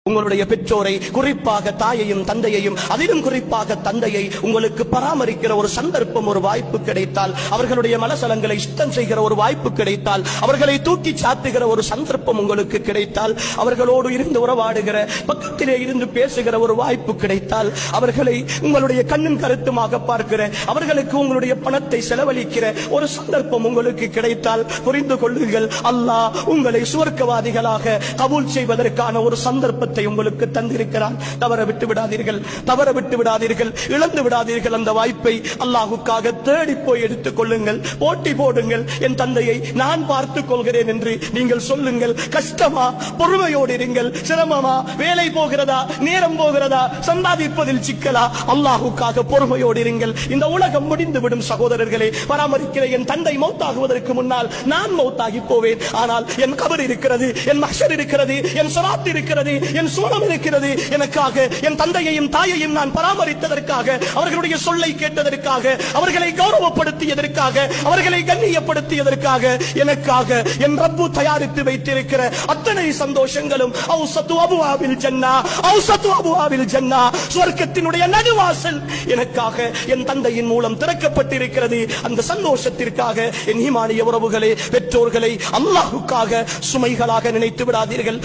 உங்களுடைய பெற்றோரை, குறிப்பாக தாயையும் தந்தையையும், அதிலும் குறிப்பாக தந்தையை உங்களுக்கு பராமரிக்கிற ஒரு சந்தர்ப்பம், ஒரு வாய்ப்பு கிடைத்தால், அவர்களுடைய மனசலங்களை சுத்தம் செய்கிற ஒரு வாய்ப்பு கிடைத்தால், அவர்களை தூக்கி சாத்துகிற ஒரு சந்தர்ப்பம் உங்களுக்கு கிடைத்தால், அவர்களோடு இருந்து உறவாடுகிற, பக்கத்திலே இருந்து பேசுகிற ஒரு வாய்ப்பு கிடைத்தால், அவர்களை உங்களுடைய கண்ணும் கருத்துமாக பார்க்கிற, அவர்களுக்கு உங்களுடைய பணத்தை செலவழிக்கிற ஒரு சந்தர்ப்பம் உங்களுக்கு கிடைத்தால், புரிந்து கொள்ளுங்கள், அல்லாஹ் உங்களை சுவர்க்கவாதிகளாக கபூல் செய்வதற்கான ஒரு சந்தர்ப்பத்தை உங்களுக்கு தந்திருக்கிறான். தவற விட்டு விடாதீர்கள், இழந்து விடாதீர்கள். அந்த வாய்ப்பை அல்லாஹ்வுக்காக தேடி போய் எடுத்துக் கொள்ளுங்கள். போட்டி போடுங்கள். என் தந்தையை நான் பார்த்துக் கொள்கிறேன் என்று நீங்கள் சொல்லுங்கள். கஷ்டமா? பொறுமையோடு இருங்கள். சிரமமா? வேலை போகிறதா? நேரம் போகிறதா? சம்பாதிப்பதில் சிக்கலா? அல்லாஹ்வுக்காக பொறுமையோடு இருங்கள். இந்த உலகம் முடிந்துவிடும் சகோதரர்களே. பராமரிக்கிற என் தந்தை மௌத்தாகுவதற்கு முன்னால் நான் மௌத்தாகி போவேன். ஆனால் என் கபர் இருக்கிறது, என் மஹ்ஷர் இருக்கிறது, என் ஸிராத் இருக்கிறது, என் சூனம் இருக்கிறது. எனக்காக என் தந்தையையும் தாயையும் நான் பராமரித்ததற்காக, அவர்களுடைய சொல்லை கேட்டதற்காக, அவர்களை கௌரவப்படுத்தியதற்காக, அவர்களை கண்ணியப்படுத்தியதற்காக, எனக்காக என் ரப்பு தயாரித்து வைத்திருக்கிற அத்தனை சந்தோஷங்களும் அவுஸது அபுவாபில் ஜன்னா, சுவர்க்கத்தினுடைய நடுவாசல் எனக்காக என் தந்தையின் மூலம் திறக்கப்பட்டிருக்கிறது. அந்த சந்தோஷத்திற்காக என் ஈமானிய உறவுகளே, பெற்றோர்களை அல்லாஹ்வுக்காக சுமைகளாக நினைத்து விடாதீர்கள்.